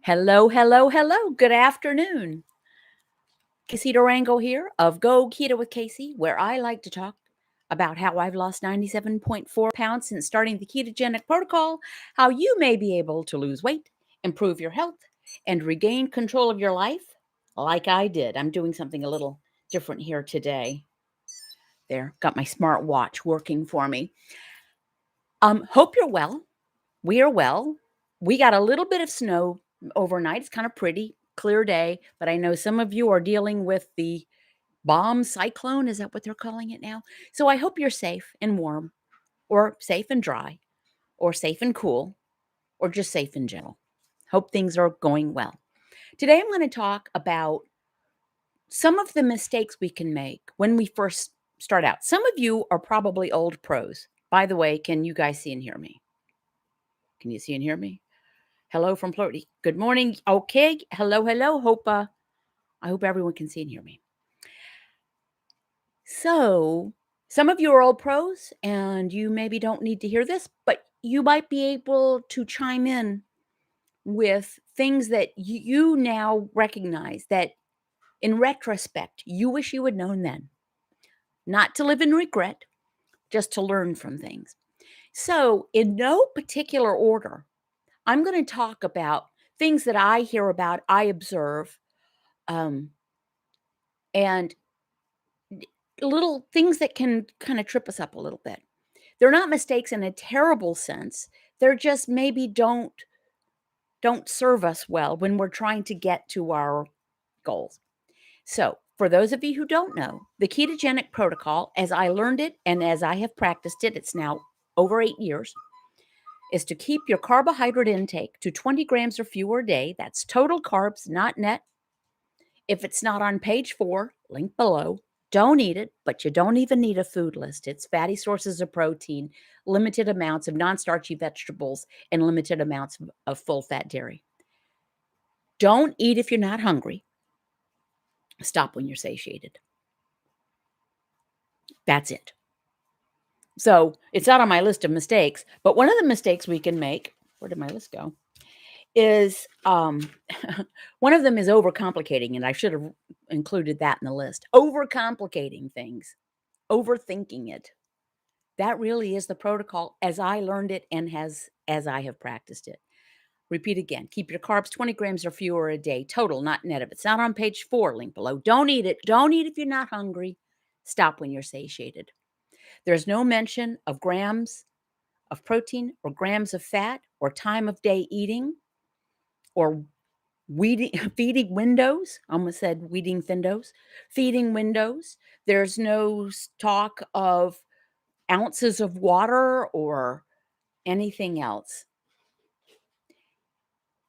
Hello, hello, hello. Good afternoon. Casey Durango here of Go Keto with Casey, where I like to talk about how I've lost 97.4 pounds since starting the Ketogenic Protocol, how you may be able to lose weight, improve your health, and regain control of your life like I did. I'm doing something a little different here today. There, got my smart watch working for me. Hope you're well. We are well. We got a little bit of snow overnight. It's kind of pretty, clear day, but I know some of you are dealing with the bomb cyclone. Is that what they're calling it now? So I hope you're safe and warm, or safe and dry, or safe and cool, or just safe in general. Hope things are going well. Today I'm going to talk about some of the mistakes we can make when we first start out. Some of you are probably old pros. By the way, can you guys see and hear me? Can you see and hear me? Hello from Florida. Good morning. Okay. Hello, hello. I hope everyone can see and hear me. So, some of you are old pros and you maybe don't need to hear this, but you might be able to chime in with things that you now recognize that in retrospect, you wish you had known then. Not to live in regret, just to learn from things. So, in no particular order, I'm going to talk about things that I hear about, I observe, um, and little things that can kind of trip us up a little bit. They're not mistakes in a terrible sense. They're just maybe don't serve us well when we're trying to get to our goals. So, for those of you who don't know, the ketogenic protocol, as I learned it and as I have practiced it, it's now over 8 years, is to keep your carbohydrate intake to 20 grams or fewer a day. That's total carbs, not net. If it's not on page 4, link below, don't eat it, but you don't even need a food list. It's fatty sources of protein, limited amounts of non-starchy vegetables, and limited amounts of full-fat dairy. Don't eat if you're not hungry. Stop when you're satiated. That's it. So it's not on my list of mistakes, but one of the mistakes we can make, where did my list go, is one of them is overcomplicating, and I should have included that in the list. Overcomplicating things, overthinking it. That really is the protocol as I learned it and as I have practiced it. Repeat again. Keep your carbs 20 grams or fewer a day, total, not net. If it's not on page 4, link below. Don't eat it. Don't eat if you're not hungry. Stop when you're satiated. There's no mention of grams of protein or grams of fat or time of day eating or feeding windows. I almost said weeding windows. Feeding windows. There's no talk of ounces of water or anything else.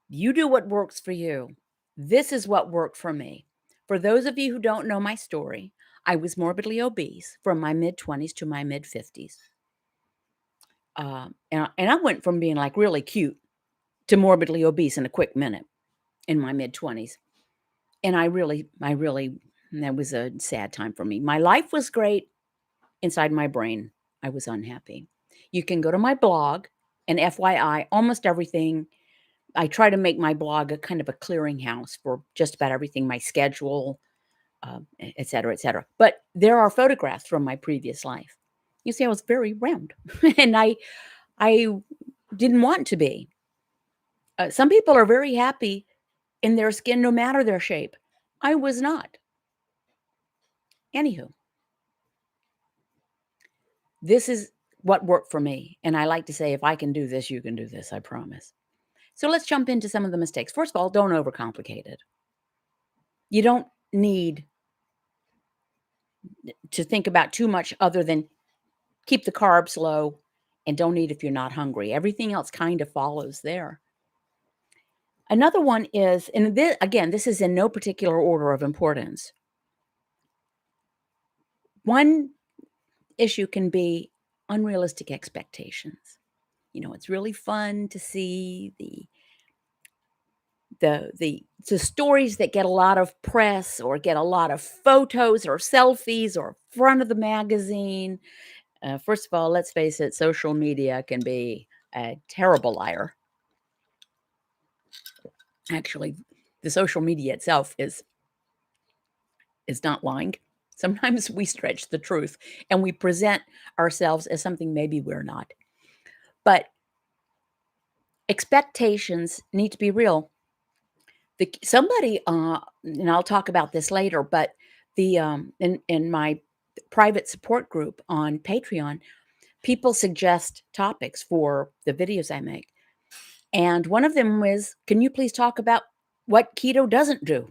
You do what works for you. This is what worked for me. For those of you who don't know my story, I was morbidly obese from my mid-20s to my mid-50s. And I went from being like really cute to morbidly obese in a quick minute in my mid-20s. And that was a sad time for me. My life was great. Inside my brain, I was unhappy. You can go to my blog, and FYI, almost everything, I try to make my blog a kind of a clearinghouse for just about everything, my schedule, et cetera, et cetera. But there are photographs from my previous life. You see, I was very round, and I didn't want to be. Some people are very happy in their skin, no matter their shape. I was not. Anywho, this is what worked for me. And I like to say, if I can do this, you can do this, I promise. So let's jump into some of the mistakes. First of all, don't overcomplicate it. You don't need to think about too much other than keep the carbs low and don't eat if you're not hungry. Everything else kind of follows there. Another one is, and this, again, this is in no particular order of importance. One issue can be unrealistic expectations. You know, it's really fun to see the stories that get a lot of press or get a lot of photos or selfies or front of the magazine. First of all, let's face it, social media can be a terrible liar. Actually, the social media itself is not lying. Sometimes we stretch the truth and we present ourselves as something maybe we're not. But expectations need to be real. Somebody, and I'll talk about this later, but in my private support group on Patreon, people suggest topics for the videos I make. And one of them was, can you please talk about what keto doesn't do?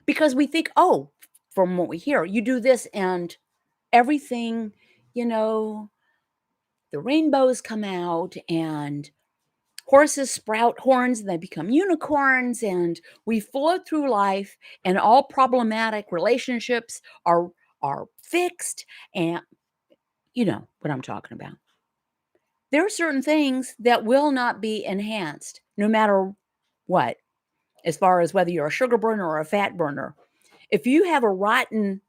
Because we think, oh, from what we hear, you do this and everything, you know, the rainbows come out and horses sprout horns and they become unicorns and we float through life and all problematic relationships are fixed, and you know what I'm talking about. There are certain things that will not be enhanced no matter what, as far as whether you're a sugar burner or a fat burner. If you have a rotten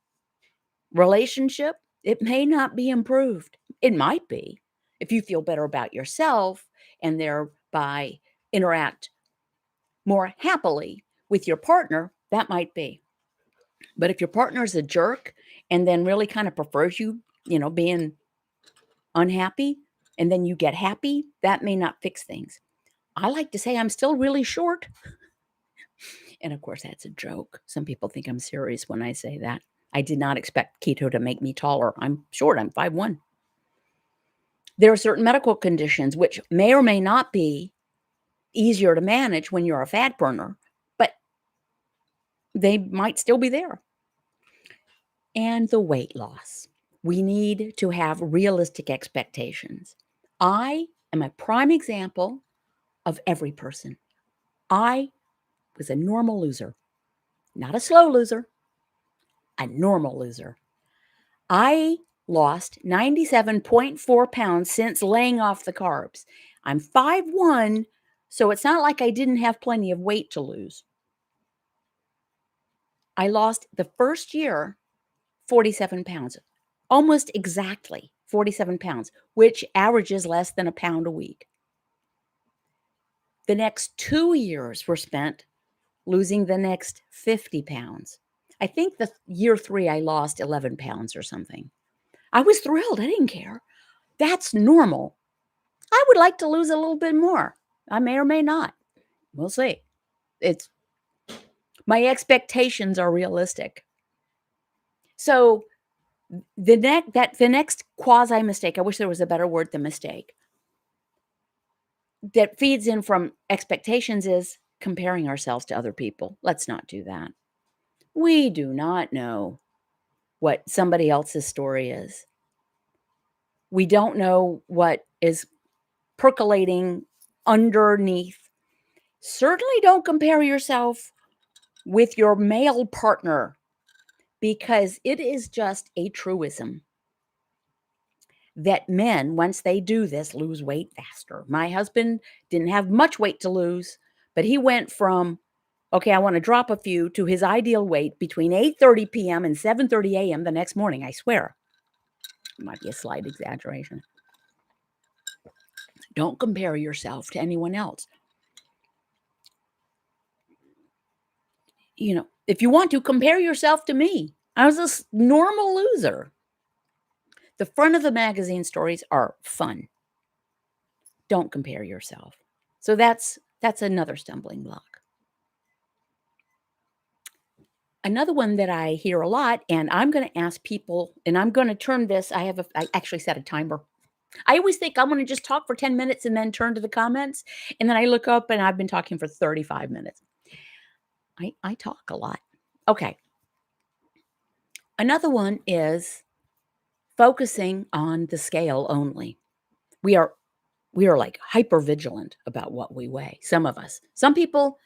relationship, it may not be improved. It might be if you feel better about yourself and thereby interact more happily with your partner, that might be. But if your partner is a jerk and then really kind of prefers you, you know, being unhappy, and then you get happy, that may not fix things. I like to say I'm still really short. And of course, that's a joke. Some people think I'm serious when I say that. I did not expect keto to make me taller. I'm short, I'm 5'1". There are certain medical conditions which may or may not be easier to manage when you're a fat burner, but they might still be there. And the weight loss. We need to have realistic expectations. I am a prime example of every person. I was a normal loser, not a slow loser, a normal loser. I lost 97.4 pounds since laying off the carbs. I'm 5'1", so it's not like I didn't have plenty of weight to lose. I lost the first year 47 pounds, almost exactly 47 pounds, which averages less than a pound a week. The next 2 years were spent losing the next 50 pounds. I think the year 3, I lost 11 pounds or something. I was thrilled. I didn't care. That's normal. I would like to lose a little bit more. I may or may not. We'll see. It's my expectations are realistic. So the next quasi mistake, I wish there was a better word than mistake, that feeds in from expectations is comparing ourselves to other people. Let's not do that. We do not know what somebody else's story is. We don't know what is percolating underneath. Certainly don't compare yourself with your male partner, because it is just a truism that men, once they do this, lose weight faster. My husband didn't have much weight to lose, but he went from, okay, I want to drop a few, to his ideal weight between 8:30 p.m. and 7:30 a.m. the next morning, I swear. It might be a slight exaggeration. Don't compare yourself to anyone else. You know, if you want to, compare yourself to me. I was this normal loser. The front of the magazine stories are fun. Don't compare yourself. So that's another stumbling block. Another one that I hear a lot, and I'm going to ask people, and I'm going to turn this, I actually set a timer. I always think I'm going to just talk for 10 minutes and then turn to the comments. And then I look up and I've been talking for 35 minutes. I talk a lot. Okay. Another one is focusing on the scale only. We are like hyper vigilant about what we weigh. Some of us. Some people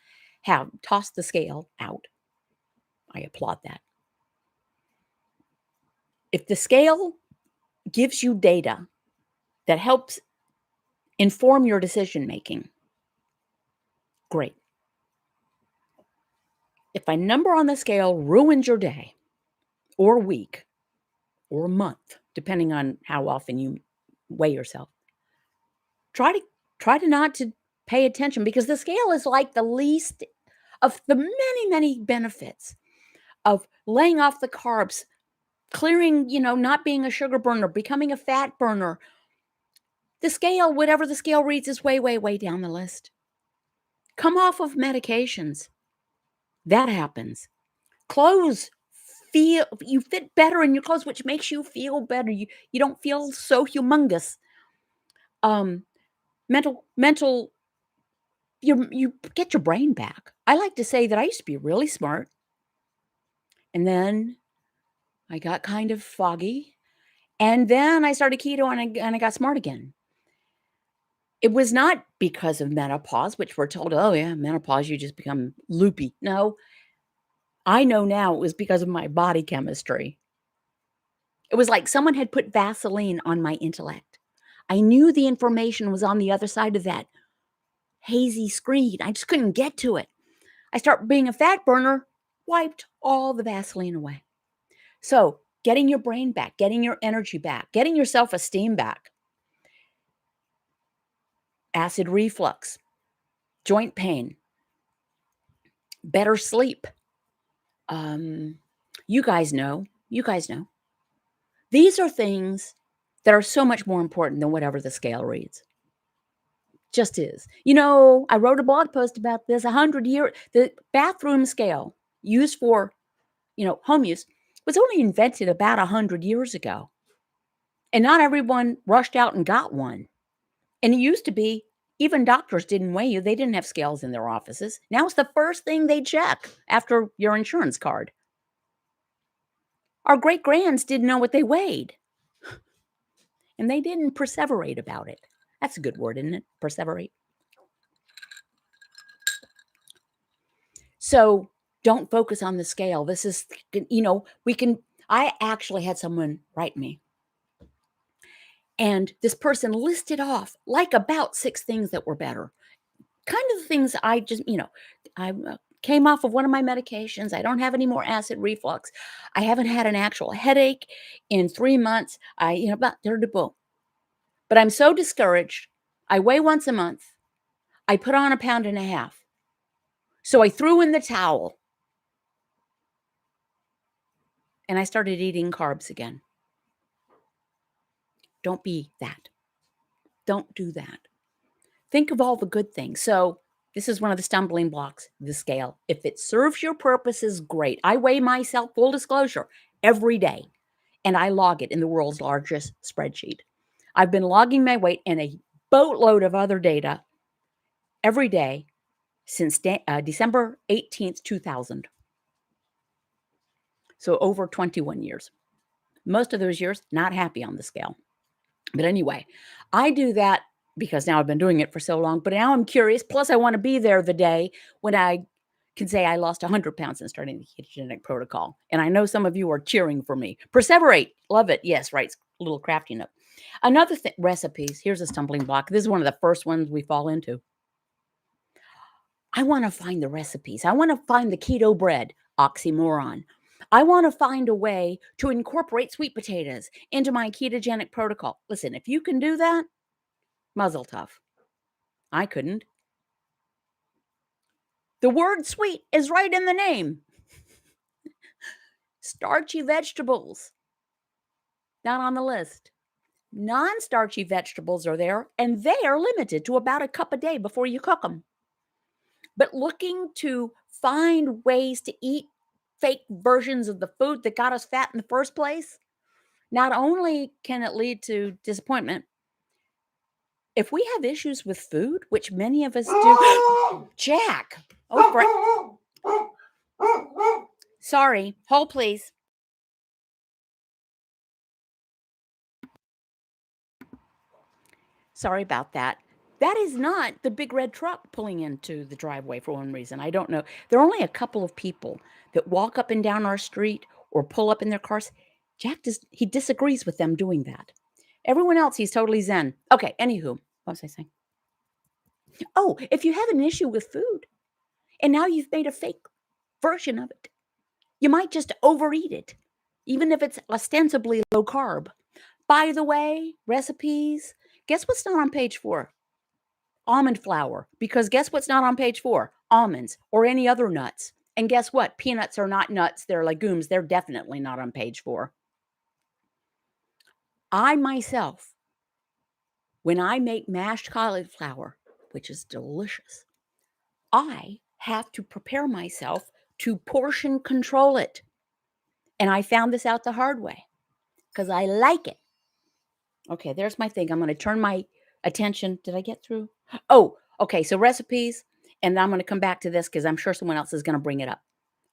have tossed the scale out. I applaud that. If the scale gives you data that helps inform your decision making, great. If a number on the scale ruins your day or week or month, depending on how often you weigh yourself, try to not to Pay attention, because the scale is like the least of the many, many benefits of laying off the carbs, clearing, not being a sugar burner, becoming a fat burner. The scale, whatever the scale reads, is way, way, way down the list. Come off of medications. That happens. Clothes, you fit better in your clothes, which makes you feel better. You don't feel so humongous. Mental, you get your brain back. I like to say that I used to be really smart, and then I got kind of foggy, and then I started keto, and I got smart again. It was not because of menopause, which we're told, oh yeah, menopause, you just become loopy. No, I know now it was because of my body chemistry. It was like someone had put Vaseline on my intellect. I knew the information was on the other side of that hazy screen. I just couldn't get to it. I start being a fat burner, wiped all the Vaseline away. So getting your brain back, getting your energy back, getting your self-esteem back. Acid reflux, joint pain, better sleep. You guys know. These are things that are so much more important than whatever the scale reads. Just is. I wrote a blog post about this. The bathroom scale used for, home use was only invented about 100 years ago. And not everyone rushed out and got one. And it used to be, even doctors didn't weigh you. They didn't have scales in their offices. Now it's the first thing they check after your insurance card. Our great-grands didn't know what they weighed. And they didn't perseverate about it. That's a good word, isn't it? Perseverate. So don't focus on the scale. This is, I actually had someone write me. And this person listed off like about 6 things that were better. Kind of the things I just, I came off of one of my medications. I don't have any more acid reflux. I haven't had an actual headache in 3 months. But I'm so discouraged. I weigh once a month. I put on 1.5 pounds. So I threw in the towel. And I started eating carbs again. Don't be that. Don't do that. Think of all the good things. So this is one of the stumbling blocks, the scale. If it serves your purposes, great. I weigh myself, full disclosure, every day. And I log it in the world's largest spreadsheet. I've been logging my weight and a boatload of other data every day since December 18th, 2000. So over 21 years. Most of those years, not happy on the scale. But anyway, I do that because now I've been doing it for so long, but now I'm curious. Plus, I want to be there the day when I can say I lost 100 pounds and starting the Ketogenic Protocol. And I know some of you are cheering for me. Perseverate. Love it. Yes, right. A little crafty note. Another thing, recipes. Here's a stumbling block. This is one of the first ones we fall into. I want to find the recipes. I want to find the keto bread. Oxymoron. I want to find a way to incorporate sweet potatoes into my ketogenic protocol. Listen, if you can do that, muzzle tough. I couldn't. The word sweet is right in the name. Starchy vegetables, not on the list. Non-starchy vegetables are there, and they are limited to about a cup a day before you cook them. But looking to find ways to eat fake versions of the food that got us fat in the first place, not only can it lead to disappointment, if we have issues with food, which many of us do, Jack, sorry, hold please. Sorry about that. That is not the big red truck pulling into the driveway for one reason. I don't know. There are only a couple of people that walk up and down our street or pull up in their cars. Jack he disagrees with them doing that. Everyone else, he's totally zen. Okay, anywho, what was I saying? Oh, if you have an issue with food and now you've made a fake version of it, you might just overeat it, even if it's ostensibly low carb. By the way, recipes, guess what's not on page 4? almond flour, because guess what's not on page 4? Almonds or any other nuts. And guess what? Peanuts are not nuts, they're legumes. They're definitely not on page 4. I myself, when I make mashed cauliflower, which is delicious, I have to prepare myself to portion control it. And I found this out the hard way because I like it. Okay, there's my thing. I'm going to turn my attention. Did I get through? Oh, okay. So recipes. And I'm going to come back to this because I'm sure someone else is going to bring it up.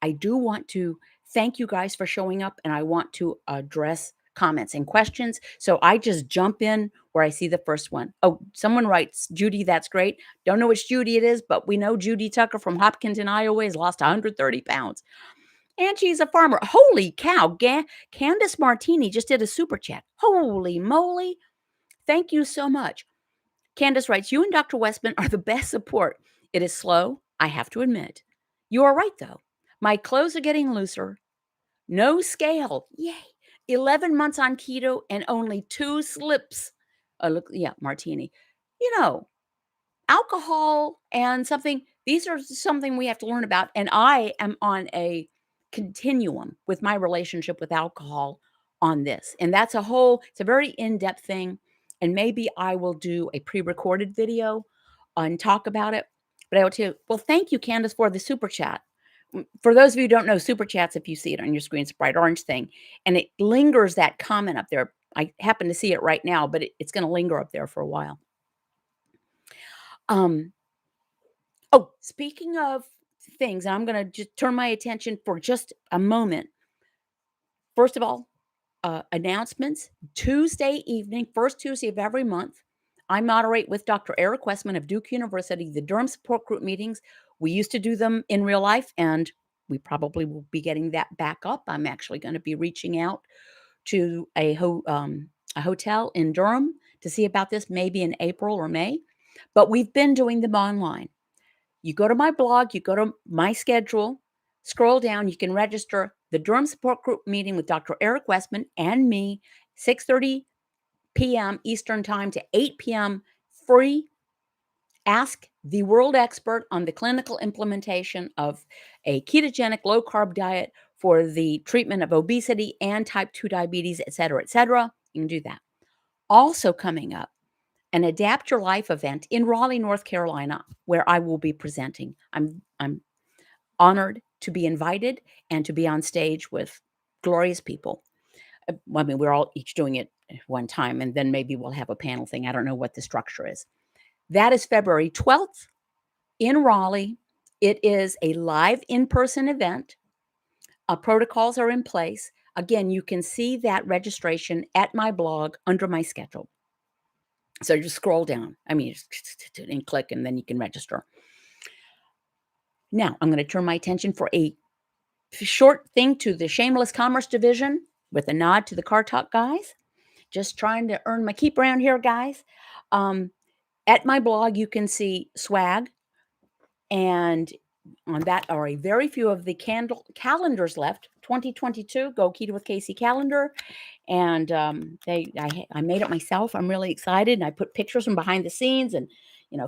I do want to thank you guys for showing up, and I want to address comments and questions. So I just jump in where I see the first one. Oh, someone writes, Judy, that's great. Don't know which Judy it is, but we know Judy Tucker from Hopkinton, Iowa has lost 130 pounds. And she's a farmer. Holy cow. Candace Martini just did a super chat. Holy moly. Thank you so much. Candace writes, you and Dr. Westman are the best support. It is slow, I have to admit. You are right, though. My clothes are getting looser. No scale. Yay. 11 months on keto and only 2 slips. Look, yeah, Martini. You know, alcohol and something, these are something we have to learn about. And I am on a continuum with my relationship with alcohol on this. And that's it's a very in-depth thing. And maybe I will do a pre-recorded video and talk about it. But I will tell you, well, thank you, Candace, for the super chat. For those of you who don't know, super chats, if you see it on your screen, it's a bright orange thing. And it lingers that comment up there. I happen to see it right now, but it's going to linger up there for a while. Oh, speaking of things, I'm going to just turn my attention for just a moment. First of all, announcements. Tuesday evening, first Tuesday of every month, I moderate with Dr. Eric Westman of Duke University, the Durham support group meetings. We used to do them in real life, and we probably will be getting that back up. I'm actually going to be reaching out to a hotel in Durham to see about this, maybe in April or May. But we've been doing them online. You go to my blog, you go to my schedule, scroll down, you can register the Durham support group meeting with Dr. Eric Westman and me, 6:30 p.m. Eastern time to 8 p.m. free. Ask the world expert on the clinical implementation of a ketogenic low carb diet for the treatment of obesity and type 2 diabetes, et cetera, et cetera. You can do that. Also coming up, an Adapt Your Life event in Raleigh, North Carolina, where I will be presenting. I'm honored to be invited and to be on stage with glorious people. I mean, we're all each doing it at one time, and then maybe we'll have a panel thing. I don't know what the structure is. That is February 12th in Raleigh. It is a live in-person event. Protocols are in place. Again, you can see that registration at my blog under my schedule. So just scroll down. I mean, and click, and then you can register. Now, I'm going to turn my attention for a short thing to the Shameless Commerce Division with a nod to the Car Talk guys. Just trying to earn my keep around here, guys. At my blog, you can see swag, and on that are a very few of the calendars left. 2022, Go Keto with Casey calendar. And I made it myself. I'm really excited. And I put pictures from behind the scenes, and,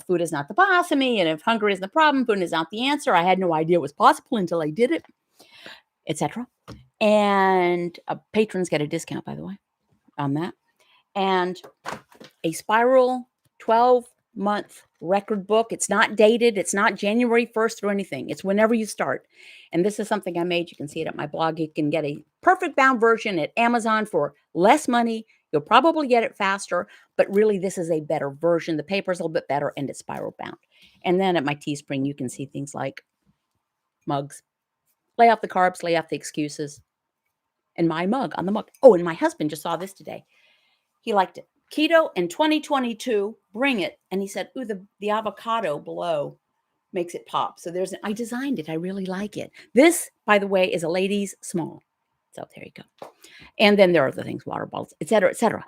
food is not the boss of me. And if hunger is the problem, food is not the answer. I had no idea it was possible until I did it, etc. And patrons get a discount, by the way, on that. And a Spiral 12-month record book. It's not dated. It's not January 1st through anything. It's whenever you start. And this is something I made. You can see it at my blog. You can get a perfect bound version at Amazon for less money. You'll probably get it faster, but really this is a better version. The paper's a little bit better, and it's spiral bound. And then at my Teespring, you can see things like mugs. Lay off the carbs, lay off the excuses. And my mug on the mug. Oh, and my husband just saw this today. He liked it. Keto in 2022, bring it. And he said, ooh, the avocado below makes it pop. So I designed it. I really like it. This, by the way, is a ladies small. So there you go. And then there are other things, water bottles, et cetera, et cetera.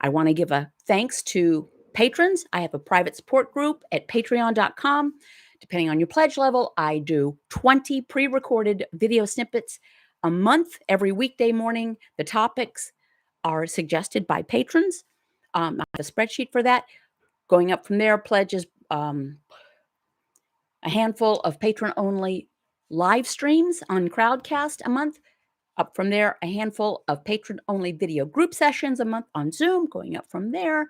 I want to give a thanks to patrons. I have a private support group at patreon.com. Depending on your pledge level, I do 20 pre-recorded video snippets a month, every weekday morning. The topics are suggested by patrons. I have a spreadsheet for that. Going up from there, pledges a handful of patron-only live streams on Crowdcast a month. Up from there, a handful of patron-only video group sessions a month on Zoom. Going up from there,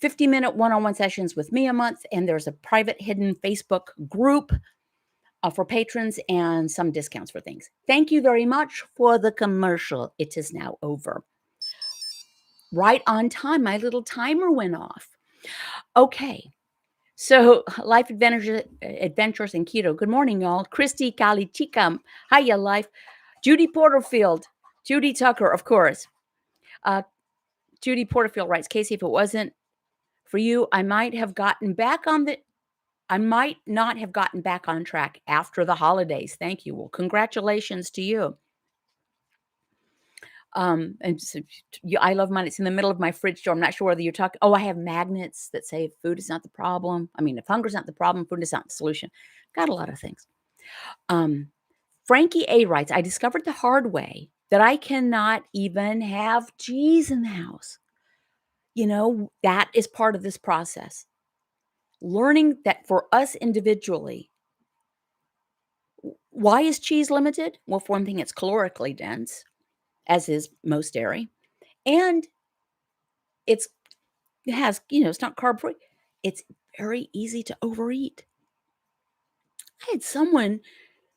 50-minute one-on-one sessions with me a month. And there's a private hidden Facebook group for patrons and some discounts for things. Thank you very much for the commercial. It is now over. Right on time. My little timer went off. Okay. So, Life Adventures in Keto. Good morning, y'all. Christy Kalichikam. Hiya, Life. Judy Porterfield. Judy Tucker, of course. Judy Porterfield writes, Casey, if it wasn't for you, I might not have gotten back on track after the holidays. Thank you. Well, congratulations to you. And so I love mine. It's in the middle of my fridge door. I'm not sure whether you're talking. Oh, I have magnets that say food is not the problem. I mean, if hunger's not the problem, food is not the solution. Got a lot of things. Frankie A writes, I discovered the hard way that I cannot even have cheese in the house. That is part of this process. Learning that for us individually, why is cheese limited? Well, for one thing, it's calorically dense, as is most dairy. And it has, it's not carb free. It's very easy to overeat. I had someone,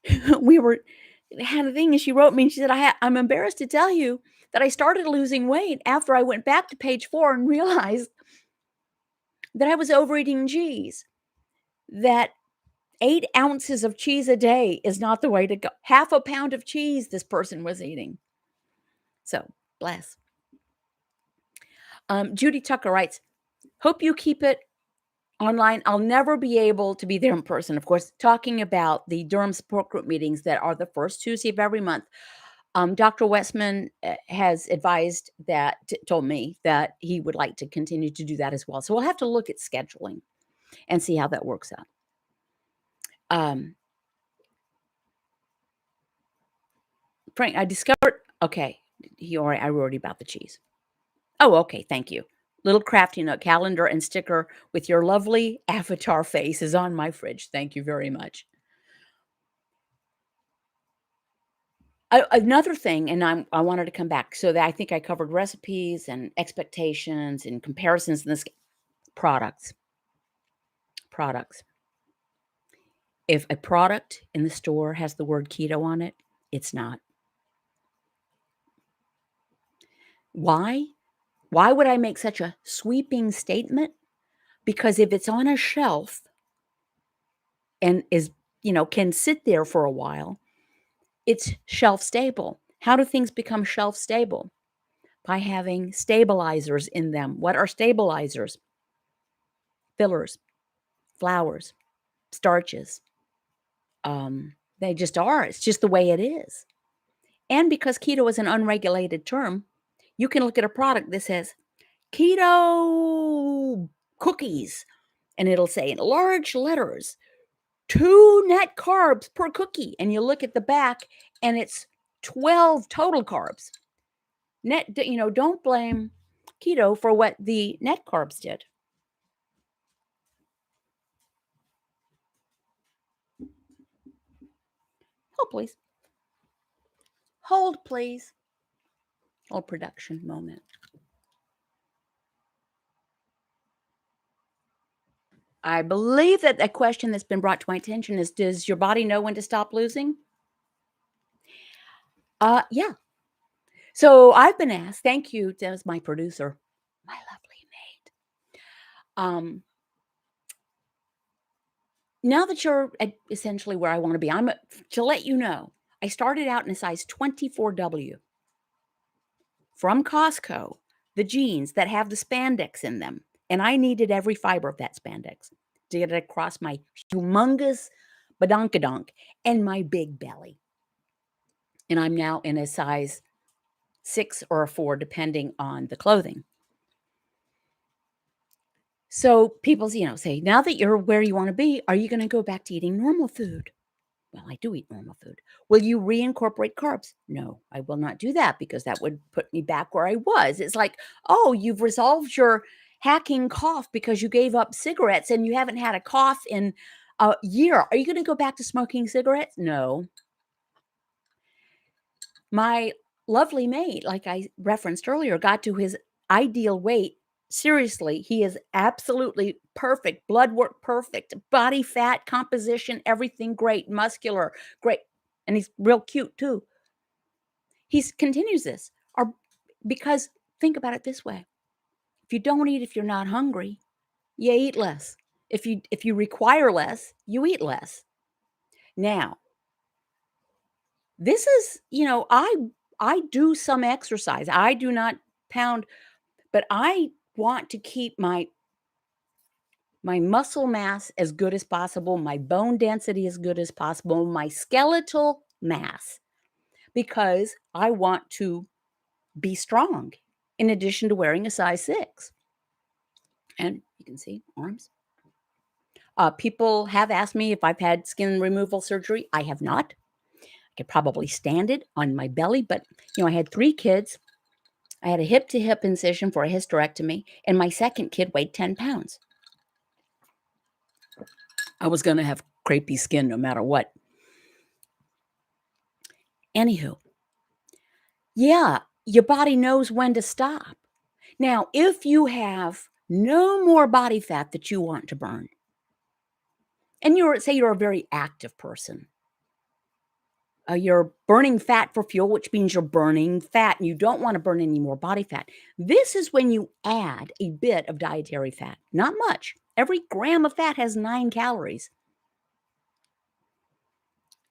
had a thing, and she wrote me and she said, I'm embarrassed to tell you that I started losing weight after I went back to page 4 and realized that I was overeating cheese. That 8 ounces of cheese a day is not the way to go. Half a pound of cheese this person was eating. So, bless. Judy Tucker writes, hope you keep it online. I'll never be able to be there in person. Of course, talking about the Durham support group meetings that are the first Tuesday of every month. Dr. Westman has told me that he would like to continue to do that as well. So we'll have to look at scheduling and see how that works out. Frank, I discovered, okay, I wrote about the cheese. Oh, okay, thank you. Little crafty note calendar and sticker with your lovely avatar face is on my fridge. Thank you very much. Another thing, and I wanted to come back, so that I think I covered recipes and expectations and comparisons in this products. If a product in the store has the word keto on it, it's not. Why? Why would I make such a sweeping statement? Because if it's on a shelf and can sit there for a while, it's shelf stable. How do things become shelf stable? By having stabilizers in them. What are stabilizers? Fillers, flours, starches. They just are. It's just the way it is. And because keto is an unregulated term, you can look at a product that says keto cookies, and it'll say in large letters, 2 net carbs per cookie. And you look at the back and it's 12 total carbs. Don't blame keto for what the net carbs did. Hold, please. Hold, please. Hold production moment. I believe that a question that's been brought to my attention is, does your body know when to stop losing? Yeah. So I've been asked, thank you, that was my producer, my lovely maid. Now that you're essentially where I want to be, to let you know, I started out in a size 24W from Costco, the jeans that have the spandex in them. And I needed every fiber of that spandex to get it across my humongous badonkadonk and my big belly. And I'm now in a size 6 or a 4, depending on the clothing. So people, say, now that you're where you want to be, are you going to go back to eating normal food? Well, I do eat normal food. Will you reincorporate carbs? No, I will not do that because that would put me back where I was. It's like, oh, you've resolved your hacking cough because you gave up cigarettes and you haven't had a cough in a year. Are you going to go back to smoking cigarettes? No. My lovely mate, like I referenced earlier, got to his ideal weight. Seriously, he is absolutely perfect, blood work perfect, body fat composition, everything great, muscular, great. And he's real cute too. He continues this because think about it this way. If you don't eat if you're not hungry, you eat less. If you require less, you eat less. Now, this is, I do some exercise. I do not pound, but I want to keep my muscle mass as good as possible, my bone density as good as possible, my skeletal mass, because I want to be strong in addition to wearing a size 6. And you can see arms. People have asked me if I've had skin removal surgery. I have not. I could probably stand it on my belly, but I had 3 kids. I had a hip-to-hip incision for a hysterectomy, and my second kid weighed 10 pounds. I was going to have crepey skin no matter what. Anywho, yeah, your body knows when to stop. Now, if you have no more body fat that you want to burn, and say you're a very active person, you're burning fat for fuel, which means you're burning fat and you don't want to burn any more body fat. This is when you add a bit of dietary fat, not much. Every gram of fat has 9 calories.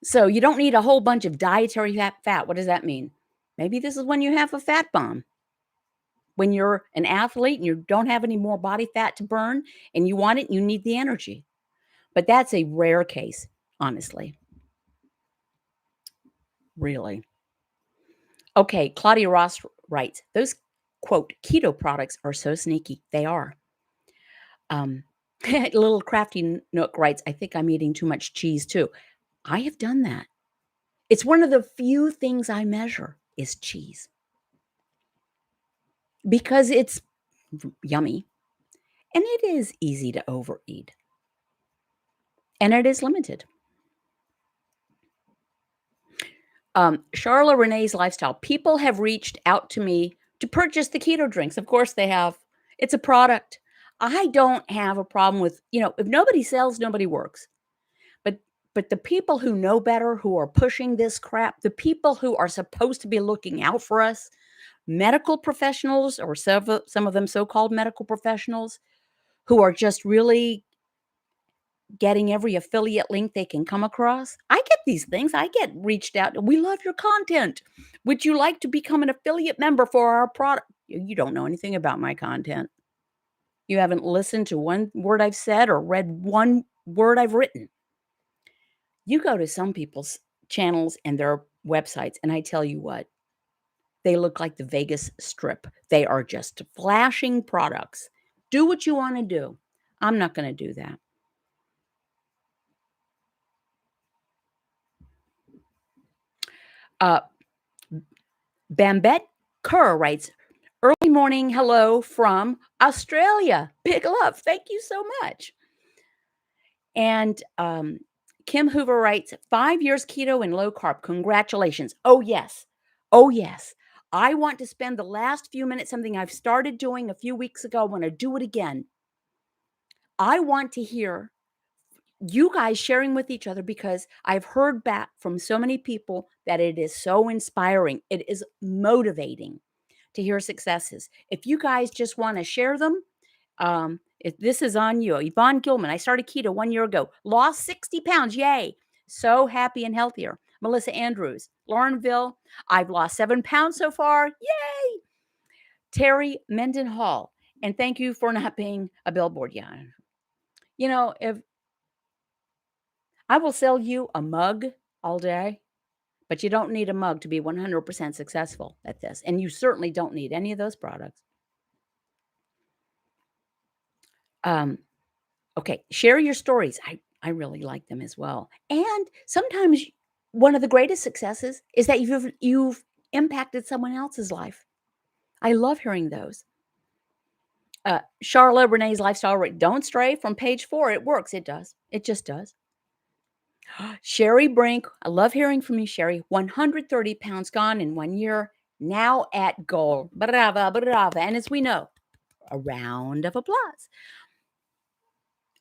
So you don't need a whole bunch of dietary fat. What does that mean? Maybe this is when you have a fat bomb. When you're an athlete and you don't have any more body fat to burn and you want it, you need the energy. But that's a rare case, honestly. Really. Okay, Claudia Ross writes, those, quote, keto products are so sneaky. They are. Little Crafty Nook writes, I think I'm eating too much cheese too. I have done that. It's one of the few things I measure is cheese. Because it's yummy and it is easy to overeat. And it is limited. Charla Renee's Lifestyle. People have reached out to me to purchase the keto drinks. Of course they have. It's a product. I don't have a problem with, if nobody sells, nobody works. But the people who know better, who are pushing this crap, the people who are supposed to be looking out for us, medical professionals, or some of them so-called medical professionals, who are just really getting every affiliate link they can come across. I get these things. I get reached out. We love your content. Would you like to become an affiliate member for our product? You don't know anything about my content. You haven't listened to one word I've said or read one word I've written. You go to some people's channels and their websites, and I tell you what, they look like the Vegas Strip. They are just flashing products. Do what you want to do. I'm not going to do that. Bambette Kerr writes, early morning hello from Australia. Big love. Thank you so much. And Kim Hoover writes, 5 years keto and low carb. Congratulations. Oh, yes. Oh, yes. I want to spend the last few minutes, something I've started doing a few weeks ago. I want to do it again. I want to hear you guys sharing with each other because I've heard back from so many people that it is so inspiring. It is motivating to hear successes. If you guys just want to share them, if this is on you. Yvonne Gilman, I started keto 1 year ago, lost 60 pounds. Yay. So happy and healthier. Melissa Andrews, Laurenville, I've lost 7 pounds so far. Yay. Terry Mendenhall, and thank you for not being a billboard. Yeah. If I will sell you a mug all day, but you don't need a mug to be 100% successful at this. And you certainly don't need any of those products. Okay, share your stories. I really like them as well. And sometimes one of the greatest successes is that you've impacted someone else's life. I love hearing those. Charlotte Renee's Lifestyle. Don't stray from page 4. It works. It does. It just does. Sherry Brink. I love hearing from you, Sherry. 130 pounds gone in 1 year. Now at goal. Brava, brava. And as we know, a round of applause.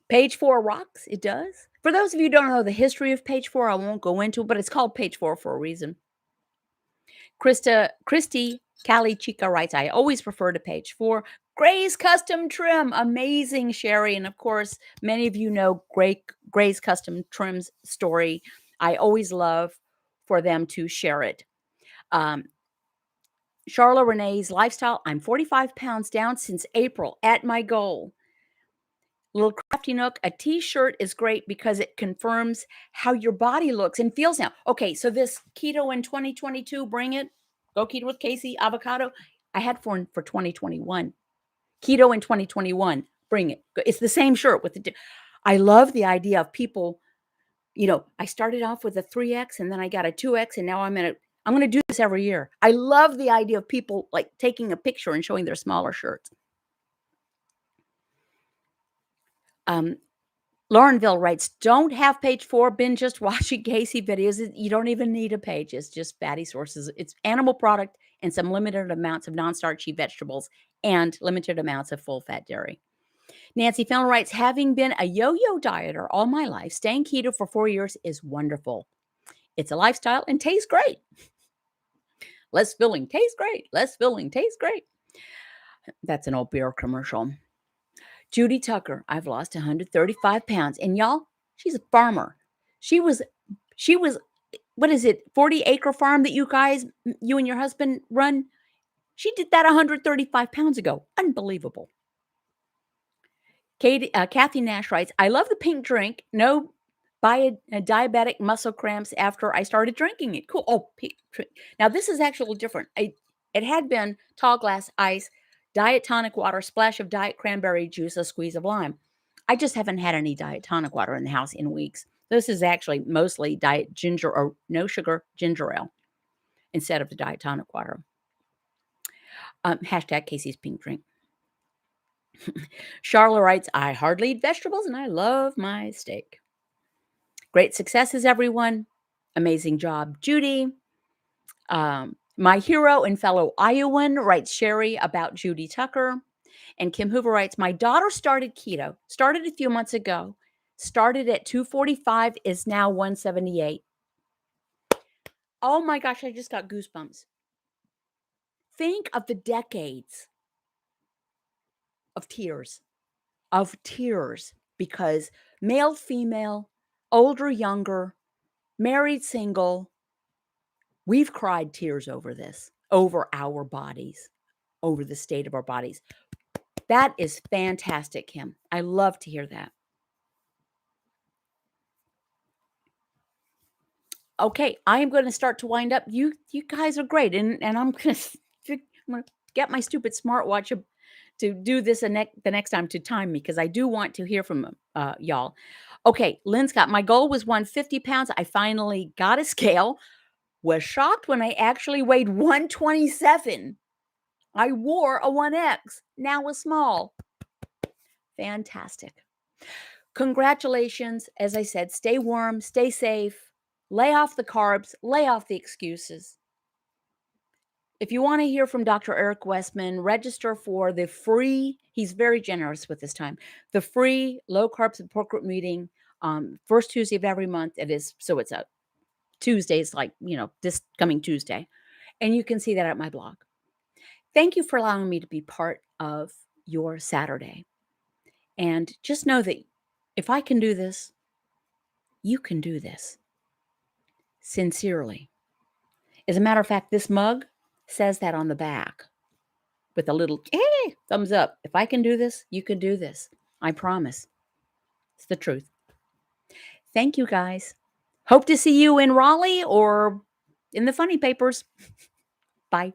Page 4 rocks. It does. For those of you who don't know the history of page 4, I won't go into it, but it's called page 4 for a reason. Christy Cali Chica writes, I always refer to page 4. Gray's Custom Trim. Amazing, Sherry. And of course, many of you know Gray's Custom Trim's story. I always love for them to share it. Charlotte Renee's Lifestyle. I'm 45 pounds down since April at my goal. Little Crafty Nook, a t-shirt is great because it confirms how your body looks and feels now. Okay, so this keto in 2022, bring it. Go keto with Casey, avocado. I had for 2021. Keto in 2021, bring it. It's the same shirt with the. I love the idea of people. I started off with a 3X and then I got a 2X and now I'm going to do this every year. I love the idea of people like taking a picture and showing their smaller shirts. Laurenville writes, don't have page 4, been just watching Casey videos. You don't even need a page. It's just fatty sources. It's animal product and some limited amounts of non-starchy vegetables and limited amounts of full-fat dairy. Nancy Fallon writes, having been a yo-yo dieter all my life, staying keto for 4 years is wonderful. It's a lifestyle and tastes great. Less filling, tastes great. Less filling, tastes great. That's an old beer commercial. Judy Tucker, I've lost 135 pounds. And y'all, she's a farmer. She was, what is it, 40-acre farm that you and your husband run? She did that 135 pounds ago. Unbelievable. Kathy Nash writes, I love the pink drink. No diabetic muscle cramps after I started drinking it. Cool. Oh, pink drink. Now, this is actually different. It had been tall glass ice, diet tonic water, splash of diet cranberry juice, a squeeze of lime. I just haven't had any diet tonic water in the house in weeks. This is actually mostly diet ginger or no sugar ginger ale instead of the diet tonic water. Hashtag Casey's pink drink. Charlotte writes, I hardly eat vegetables and I love my steak. Great successes, everyone. Amazing job, Judy. My hero and fellow Iowan writes Sherry about Judy Tucker. And Kim Hoover writes, my daughter started keto, started a few months ago, started at 245, is now 178. Oh my gosh, I just got goosebumps. Think of the decades of tears, because male, female, older, younger, married, single, we've cried tears over this, over our bodies, over the state of our bodies. That is fantastic, Kim. I love to hear that. Okay, I am going to start to wind up. You guys are great, and I'm going to get my stupid smartwatch to do this the next time to time me, because I do want to hear from y'all. Okay, Lynn Scott, my goal was 150 pounds. I finally got a scale. Was shocked when I actually weighed 127. I wore a 1X, now a small. Fantastic. Congratulations. As I said, stay warm, stay safe, lay off the carbs, lay off the excuses. If you want to hear from Dr. Eric Westman, register for the free, he's very generous with this time, the free low carb support group meeting, first Tuesday of every month. So it's a Tuesdays, like, this coming Tuesday. And you can see that at my blog. Thank you for allowing me to be part of your Saturday. And just know that if I can do this, you can do this. Sincerely. As a matter of fact, this mug says that on the back with a little thumbs up. If I can do this, you can do this. I promise. It's the truth. Thank you, guys. Hope to see you in Raleigh or in the funny papers. Bye.